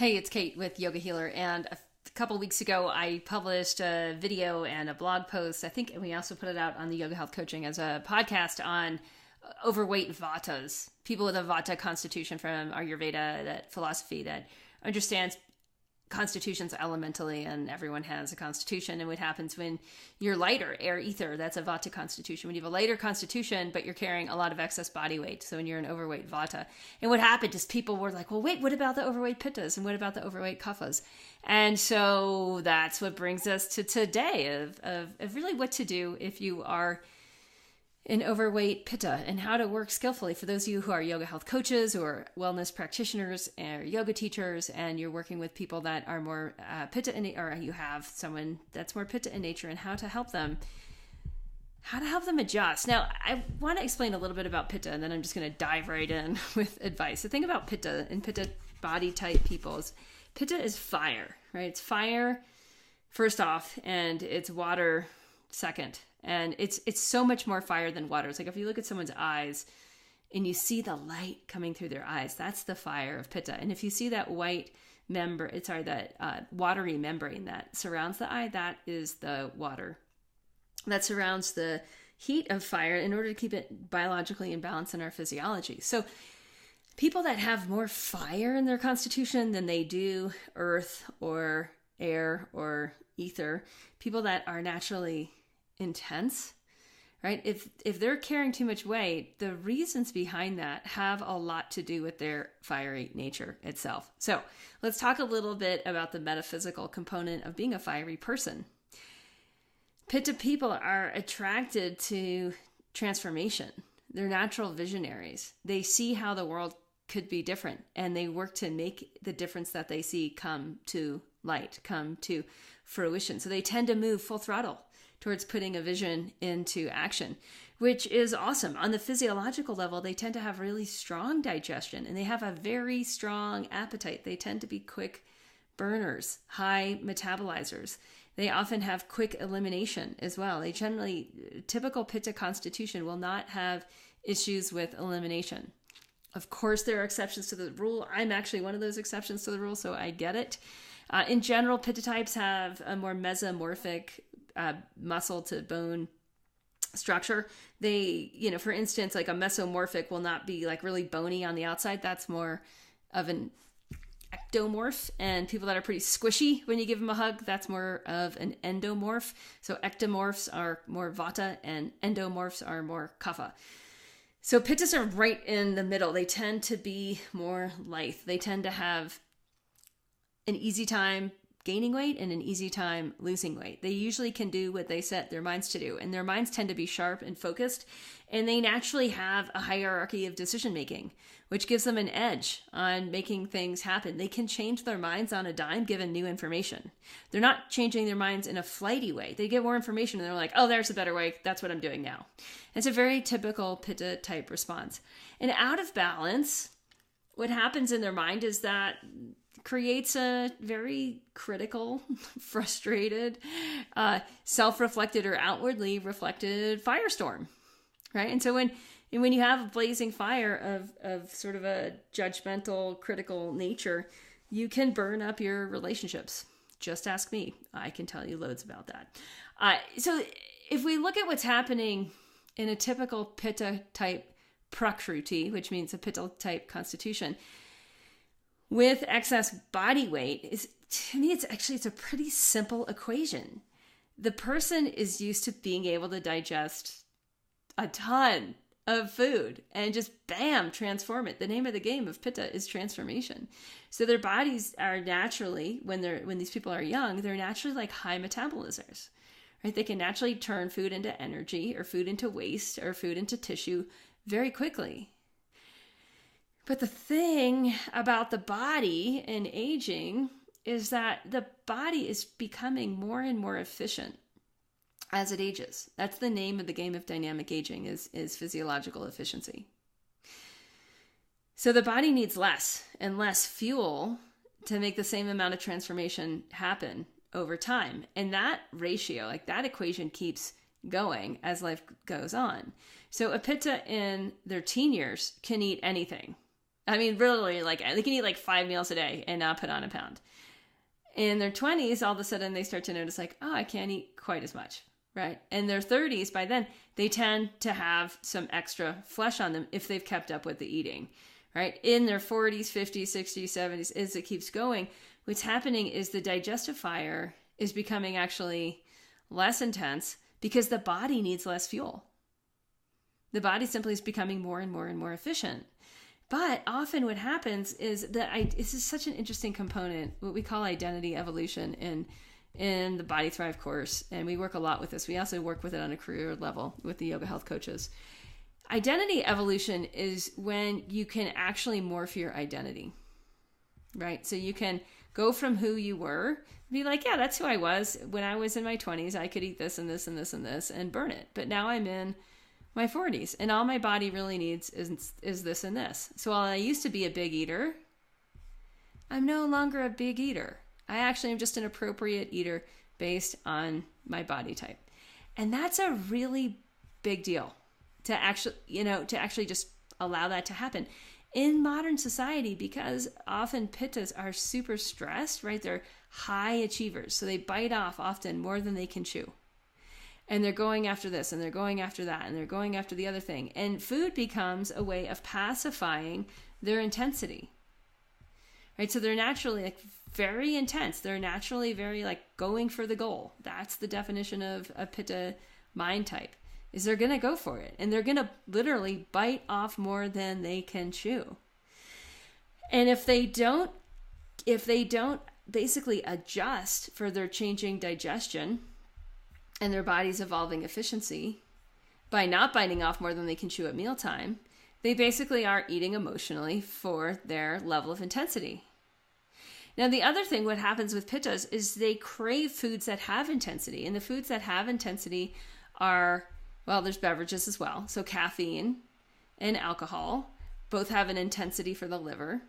Hey, it's Kate with Yoga Healer, and a couple weeks ago I published a video and a blog post. I think we also put it out on the Yoga Health Coaching as a podcast on overweight vatas, people with a vata constitution from Ayurveda, that philosophy that understands constitutions elementally, and everyone has a constitution. And what happens when you're lighter, air, ether, that's a vata constitution. When you have a lighter constitution, but you're carrying a lot of excess body weight, so when you're an overweight vata. And what happened is people were like, well, wait, what about the overweight pittas? And what about the overweight kaphas? And so that's what brings us to today of really what to do if you are an overweight pitta, and how to work skillfully. For those of you who are yoga health coaches or wellness practitioners or yoga teachers, and you're working with people that are more pitta or you have someone that's more pitta in nature, and how to help them adjust. Now, I want to explain a little bit about pitta, and then I'm just going to dive right in with advice. The thing about pitta and pitta body type people is pitta is fire, right? It's fire first off, and it's water second. And it's so much more fire than water. It's like if you look at someone's eyes and you see the light coming through their eyes, that's the fire of pitta. And if you see that watery membrane that surrounds the eye, that is the water that surrounds the heat of fire in order to keep it biologically in balance in our physiology. So people that have more fire in their constitution than they do earth or air or ether, people that are naturally intense, right? If they're carrying too much weight, the reasons behind that have a lot to do with their fiery nature itself. So let's talk a little bit about the metaphysical component of being a fiery person. Pitta people are attracted to transformation. They're natural visionaries. They see how the world could be different, and they work to make the difference that they see come to light, come to fruition. So they tend to move full throttle towards putting a vision into action, which is awesome. On the physiological level, they tend to have really strong digestion, and they have a very strong appetite. They tend to be quick burners, high metabolizers. They often have quick elimination as well. Typical pitta constitution will not have issues with elimination. Of course, there are exceptions to the rule. I'm actually one of those exceptions to the rule, so I get it. In general, pitta types have a more mesomorphic muscle to bone structure. They, for instance, like a mesomorphic will not be like really bony on the outside. That's more of an ectomorph. And people that are pretty squishy when you give them a hug, that's more of an endomorph. So ectomorphs are more vata and endomorphs are more kapha. So pittas are right in the middle. They tend to be more lithe. They tend to have an easy time gaining weight and an easy time losing weight. They usually can do what they set their minds to do, and their minds tend to be sharp and focused, and they naturally have a hierarchy of decision making, which gives them an edge on making things happen. They can change their minds on a dime given new information. They're not changing their minds in a flighty way. They get more information and they're like, oh, there's a better way. That's what I'm doing now. It's a very typical pitta type response. And out of balance, what happens in their mind is that creates a very critical, frustrated, self-reflected or outwardly reflected firestorm, right? And so when you have a blazing fire of sort of a judgmental, critical nature, you can burn up your relationships. Just ask me. I can tell you loads about that. So if we look at what's happening in a typical pitta type prakruti, which means a pitta type constitution, with excess body weight, to me, it's a pretty simple equation. The person is used to being able to digest a ton of food and just bam, transform it. The name of the game of pitta is transformation. So their bodies are naturally, when these people are young, they're naturally like high metabolizers, right? They can naturally turn food into energy or food into waste or food into tissue very quickly. But the thing about the body and aging is that the body is becoming more and more efficient as it ages. That's the name of the game of dynamic aging is physiological efficiency. So the body needs less and less fuel to make the same amount of transformation happen over time. And that ratio, like that equation keeps going as life goes on. So a pitta in their teen years can eat anything I mean, really, like they can eat like 5 meals a day and not put on a pound. In their 20s, all of a sudden they start to notice like, oh, I can't eat quite as much, right? In their 30s, by then, they tend to have some extra flesh on them if they've kept up with the eating, right? In their 40s, 50s, 60s, 70s, as it keeps going, what's happening is the digestive fire is becoming actually less intense because the body needs less fuel. The body simply is becoming more and more and more efficient. But often what happens is that this is such an interesting component, what we call identity evolution in the Body Thrive course. And we work a lot with this. We also work with it on a career level with the yoga health coaches. Identity evolution is when you can actually morph your identity, right? So you can go from who you were, be like, yeah, that's who I was. When I was in my 20s, I could eat this and this and this and this and burn it. But now I'm in my 40s and all my body really needs is this and this. So while I used to be a big eater, I'm no longer a big eater. I actually am just an appropriate eater based on my body type. And that's a really big deal to actually just allow that to happen in modern society, because often pittas are super stressed, right? They're high achievers. So they bite off often more than they can chew. And they're going after this, and they're going after that, and they're going after the other thing. And food becomes a way of pacifying their intensity, right? So they're naturally like very intense. They're naturally very like going for the goal. That's the definition of a Pitta mind type, is they're going to go for it. And they're going to literally bite off more than they can chew. And if they don't basically adjust for their changing digestion and their body's evolving efficiency by not biting off more than they can chew at mealtime, they basically are eating emotionally for their level of intensity. Now, the other thing, what happens with pittas is they crave foods that have intensity. And the foods that have intensity are, well, there's beverages as well. So caffeine and alcohol both have an intensity for the liver,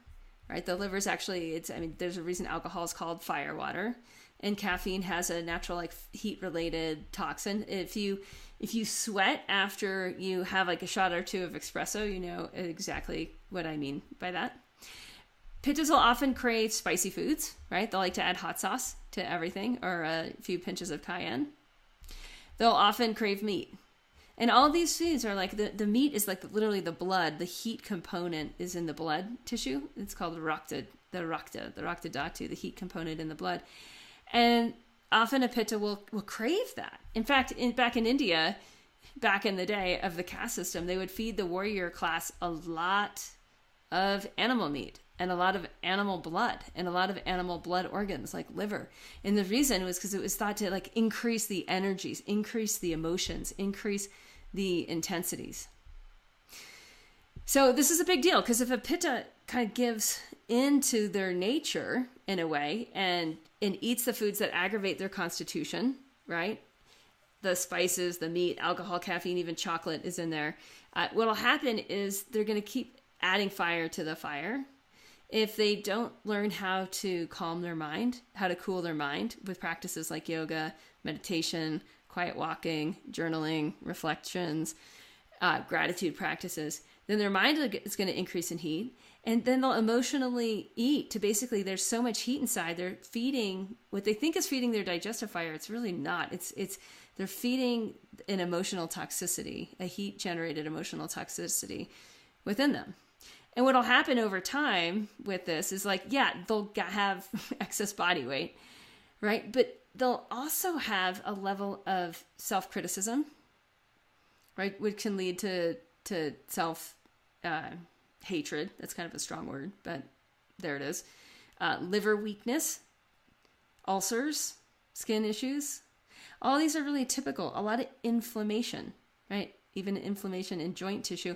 right? The liver's actually, there's a reason alcohol is called fire water. And caffeine has a natural like heat-related toxin. If you sweat after you have like a shot or two of espresso, you know exactly what I mean by that. Pittas will often crave spicy foods, right? They'll like to add hot sauce to everything or a few pinches of cayenne. They'll often crave meat. And all these foods are like, the meat is like literally the blood. The heat component is in the blood tissue. It's called the rakta dhatu, the heat component in the blood. And often a pitta will crave that. In fact, back in India, back in the day of the caste system, they would feed the warrior class a lot of animal meat and a lot of animal blood and a lot of animal blood organs like liver. And the reason was because it was thought to like increase the energies, increase the emotions, increase the intensities. So this is a big deal, because if a pitta kind of gives into their nature in a way and eats the foods that aggravate their constitution, right? The spices, the meat, alcohol, caffeine, even chocolate is in there. What'll happen is they're going to keep adding fire to the fire. If they don't learn how to calm their mind, how to cool their mind with practices like yoga, meditation, quiet walking, journaling, reflections, gratitude practices, then their mind is going to increase in heat. And then they'll emotionally eat to basically, there's so much heat inside. They're feeding what they think is feeding their digestive fire. It's really not. They're feeding an emotional toxicity, a heat generated emotional toxicity within them. And what'll happen over time with this is like, yeah, they'll have excess body weight, right? But they'll also have a level of self-criticism, right? Which can lead to hatred. That's kind of a strong word, but there it is. Liver weakness, ulcers, skin issues. All these are really typical. A lot of inflammation, right? Even inflammation in joint tissue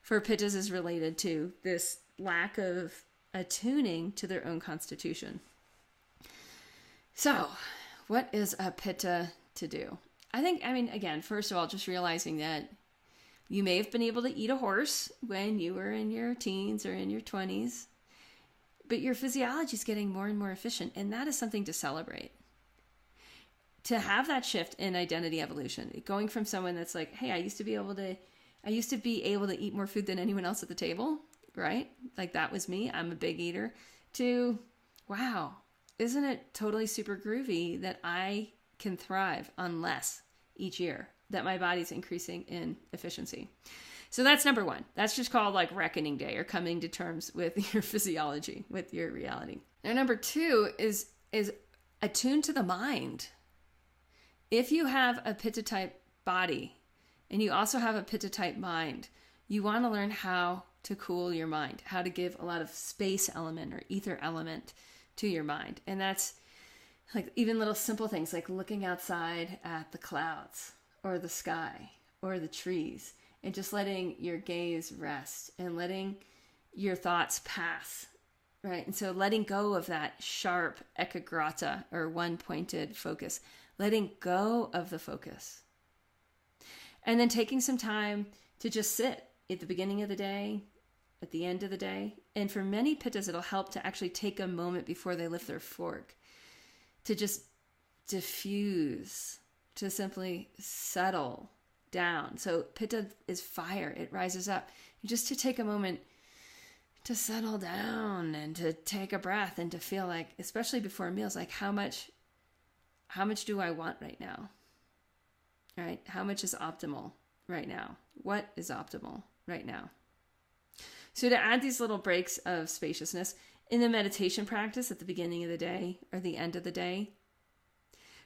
for pittas is related to this lack of attuning to their own constitution. So what is a pitta to do? Again, first of all, just realizing that you may have been able to eat a horse when you were in your teens or in your 20s, but your physiology is getting more and more efficient, and that is something to celebrate. To have that shift in identity evolution, going from someone that's like, hey, I used to be able to eat more food than anyone else at the table, right? Like that was me. I'm a big eater. To, wow, isn't it totally super groovy that I can thrive on less each year, that my body's increasing in efficiency? So that's number one. That's just called like reckoning day, or coming to terms with your physiology, with your reality. Now, number two is attune to the mind. If you have a Pitta type body and you also have a Pitta type mind, you want to learn how to cool your mind, how to give a lot of space element or ether element to your mind. And that's like even little simple things like looking outside at the clouds or the sky or the trees, and just letting your gaze rest and letting your thoughts pass, right? And so letting go of that sharp ekagrata, or one-pointed focus, letting go of the focus. And then taking some time to just sit at the beginning of the day, at the end of the day. And for many Pittas, it'll help to actually take a moment before they lift their fork to just diffuse, to simply settle down. So Pitta is fire. It rises up. Just to take a moment to settle down and to take a breath and to feel like, especially before meals, like how much do I want right now? Right? How much is optimal right now? What is optimal right now? So to add these little breaks of spaciousness in the meditation practice at the beginning of the day or the end of the day,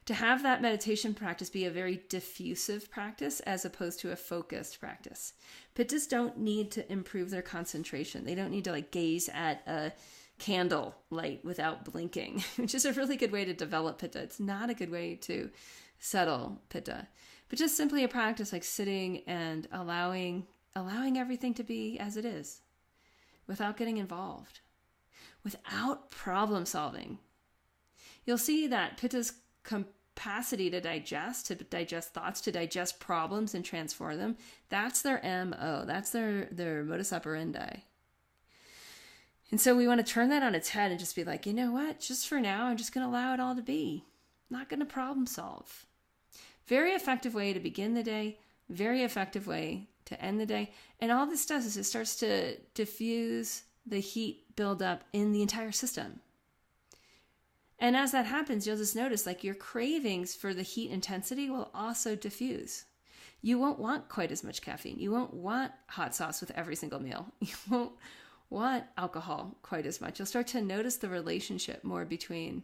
to have that meditation practice be a very diffusive practice as opposed to a focused practice. Pittas don't need to improve their concentration. They don't need to like gaze at a candle light without blinking, which is a really good way to develop Pitta. It's not a good way to settle Pitta, but just simply a practice like sitting and allowing everything to be as it is, without getting involved, without problem solving. You'll see that Pitta's capacity to digest thoughts, to digest problems and transform them, that's their MO. That's their modus operandi. And so we want to turn that on its head and just be like, you know what? Just for now, I'm just going to allow it all to be. I'm not going to problem solve. Very effective way to begin the day. Very effective way to end the day. And all this does is it starts to diffuse the heat buildup in the entire system. And as that happens, you'll just notice like your cravings for the heat intensity will also diffuse. You won't want quite as much caffeine. You won't want hot sauce with every single meal. You won't want alcohol quite as much. You'll start to notice the relationship more between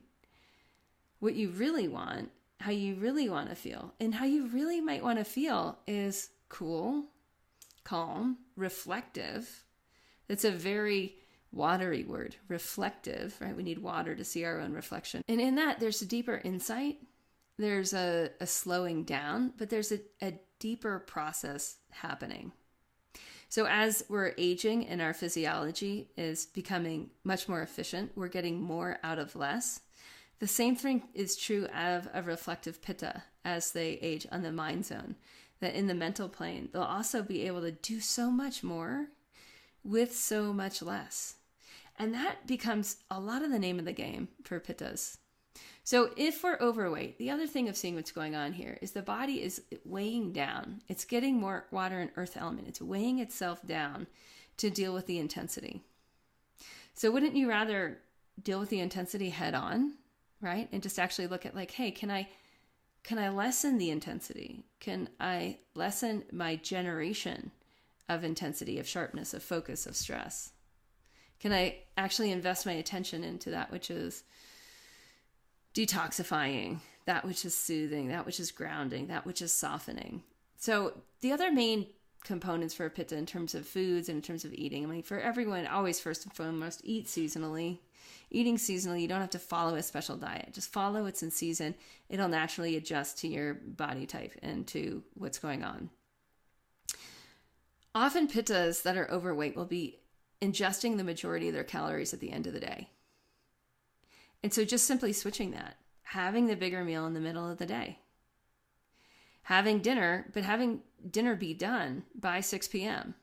what you really want, how you really want to feel. And how you really might want to feel is cool, calm, reflective. It's a very watery word, reflective, right? We need water to see our own reflection. And in that, there's a deeper insight. There's a slowing down, but there's a deeper process happening. So as we're aging and our physiology is becoming much more efficient, we're getting more out of less. The same thing is true of a reflective Pitta as they age on the mind zone, that in the mental plane, they'll also be able to do so much more with so much less. And that becomes a lot of the name of the game for Pittas. So if we're overweight, the other thing of seeing what's going on here is the body is weighing down. It's getting more water and earth element. It's weighing itself down to deal with the intensity. So wouldn't you rather deal with the intensity head on, right? And just actually look at like, hey, can I lessen the intensity? Can I lessen my generation of intensity, of sharpness, of focus, of stress? Can I actually invest my attention into that which is detoxifying, that which is soothing, that which is grounding, that which is softening? So the other main components for Pitta in terms of foods and in terms of eating, I mean, for everyone, always first and foremost, eat seasonally. Eating seasonally, you don't have to follow a special diet. Just follow what's in season. It'll naturally adjust to your body type and to what's going on. Often Pittas that are overweight will be ingesting the majority of their calories at the end of the day. And so just simply switching that, having the bigger meal in the middle of the day, having dinner, but having dinner be done by 6 p.m.,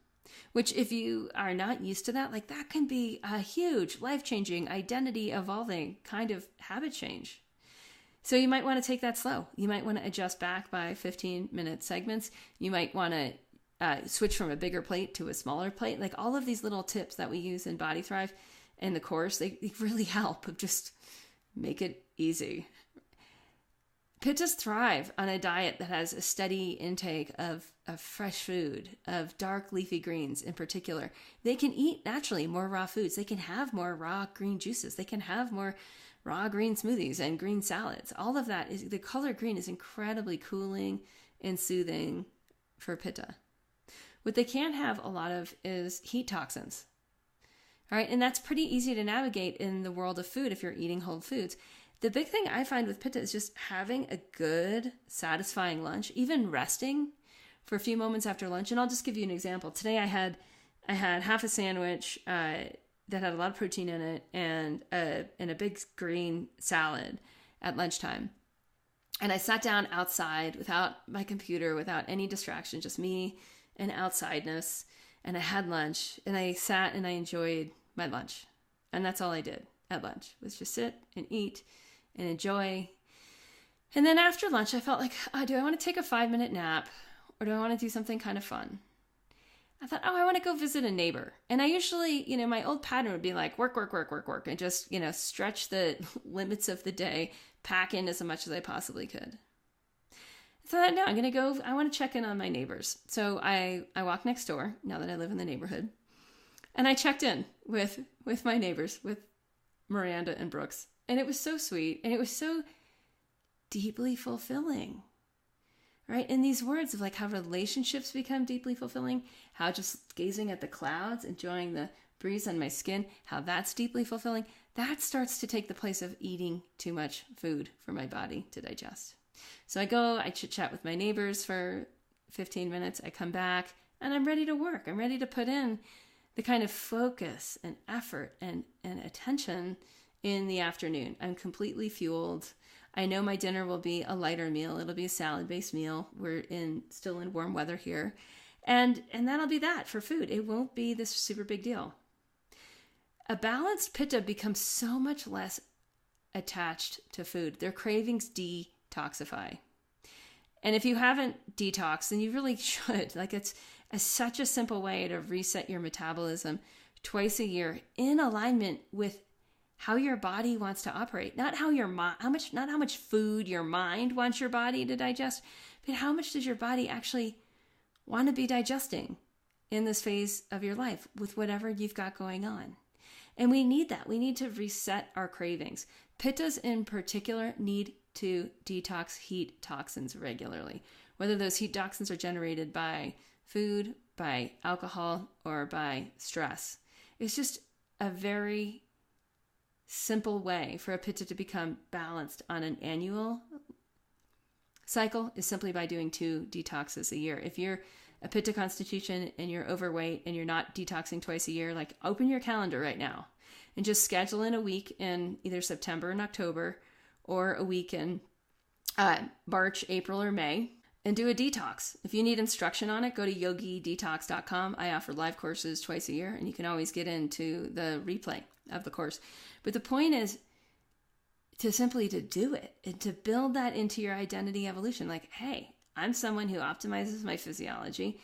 which if you are not used to that, like that can be a huge life-changing, identity-evolving kind of habit change. So you might want to take that slow. You might want to adjust back by 15-minute segments. You might want to switch from a bigger plate to a smaller plate. Like all of these little tips that we use in Body Thrive and the course, they really help of just make it easy. Pittas thrive on a diet that has a steady intake of fresh food, of dark leafy greens in particular. They can eat naturally more raw foods. They can have more raw green juices. They can have more raw green smoothies and green salads. All of that the color green is incredibly cooling and soothing for Pitta. What they can't have a lot of is heat toxins. All right, and that's pretty easy to navigate in the world of food if you're eating whole foods. The big thing I find with Pitta is just having a good, satisfying lunch, even resting for a few moments after lunch. And I'll just give you an example. Today I had half a sandwich that had a lot of protein in it and a big green salad at lunchtime. And I sat down outside without my computer, without any distraction, just me and outsideness. And I had lunch and I sat and I enjoyed my lunch. And that's all I did at lunch, was just sit and eat and enjoy. And then after lunch, I felt like, do I want to take a 5-minute nap or do I want to do something kind of fun? I thought, I want to go visit a neighbor. And I usually, my old pattern would be like work, and just, stretch the limits of the day, pack in as much as I possibly could. So I thought, no, I want to check in on my neighbors. So I walked next door, now that I live in the neighborhood, and I checked in with my neighbors, with Miranda and Brooks. And it was so sweet, and it was so deeply fulfilling, right? And these words of like how relationships become deeply fulfilling, how just gazing at the clouds, enjoying the breeze on my skin, how that's deeply fulfilling, that starts to take the place of eating too much food for my body to digest. So I chit-chat with my neighbors for 15 minutes, I come back, and I'm ready to work. I'm ready to put in the kind of focus and effort and attention in the afternoon. I'm completely fueled. I know my dinner will be a lighter meal. It'll be a salad-based meal. We're still in warm weather here. And that'll be that for food. It won't be this super big deal. A balanced Pitta becomes so much less attached to food. Their cravings detoxify. And if you haven't detoxed, then you really should. Like it's such a simple way to reset your metabolism twice a year in alignment with how your body wants to operate. Not how much food your mind wants your body to digest, but how much does your body actually want to be digesting in this phase of your life with whatever you've got going on. And we need that. We need to reset our cravings. Pittas in particular need to detox heat toxins regularly, whether those heat toxins are generated by food, by alcohol, or by stress. It's just a very simple way for a Pitta to become balanced on an annual cycle is simply by doing 2 detoxes a year. If you're a Pitta constitution and you're overweight and you're not detoxing twice a year, like open your calendar right now and just schedule in a week in either September and October or a week in March, April, or May and do a detox. If you need instruction on it, go to yogidetox.com. I offer live courses twice a year and you can always get into the replay of the course. But the point is to simply to do it and to build that into your identity evolution. Like, hey, I'm someone who optimizes my physiology,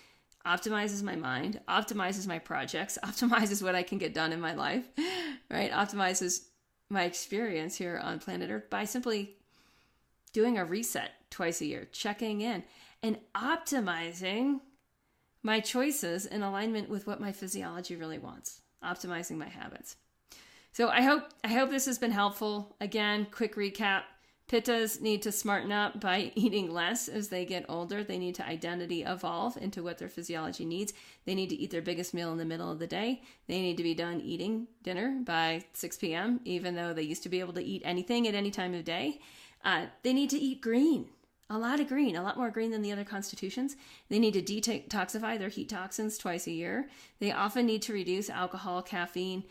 optimizes my mind, optimizes my projects, optimizes what I can get done in my life, right? Optimizes my experience here on planet Earth by simply doing a reset twice a year, checking in and optimizing my choices in alignment with what my physiology really wants, optimizing my habits. So I hope this has been helpful. Again, quick recap. Pittas need to smarten up by eating less as they get older. They need to identity evolve into what their physiology needs. They need to eat their biggest meal in the middle of the day. They need to be done eating dinner by 6 p.m., even though they used to be able to eat anything at any time of day. They need to eat green, a lot more green than the other constitutions. They need to detoxify their heat toxins twice a year. They often need to reduce alcohol, caffeine,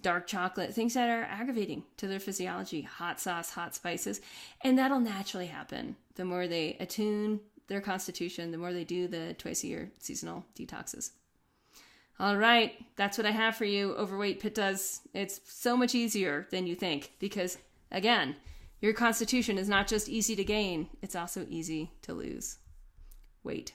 dark chocolate, things that are aggravating to their physiology, hot sauce, hot spices. And that'll naturally happen. The more they attune their constitution, the more they do the twice a year seasonal detoxes. All right, that's what I have for you, overweight Pittas. It's so much easier than you think because, again, your constitution is not just easy to gain, it's also easy to lose weight.